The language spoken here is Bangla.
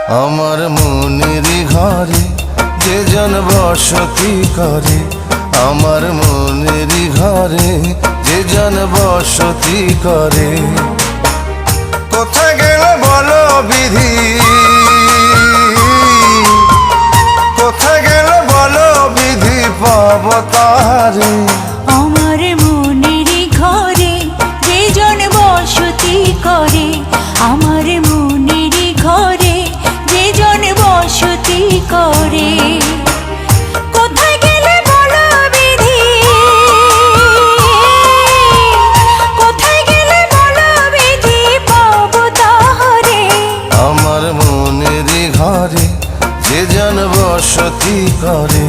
আমার মনেরই ঘরে যে জন বসতি করে, আমার মনেরই ঘরে যে জন বসতি করে। কোথায় গেল বলো বিধি, কোথায় গেল বলো বিধি, পাব তাহারে। আমার মনেরই ঘরে যে জন বসতি করে, আমার মনেরই ঘরে যে জন বসতি করে। কোথায় গেলে বলো বিধি, কোথায় গেলে বলো বিধি, পাব তাহারে। আমার মনেরই ঘরে যে জন বসতি করে।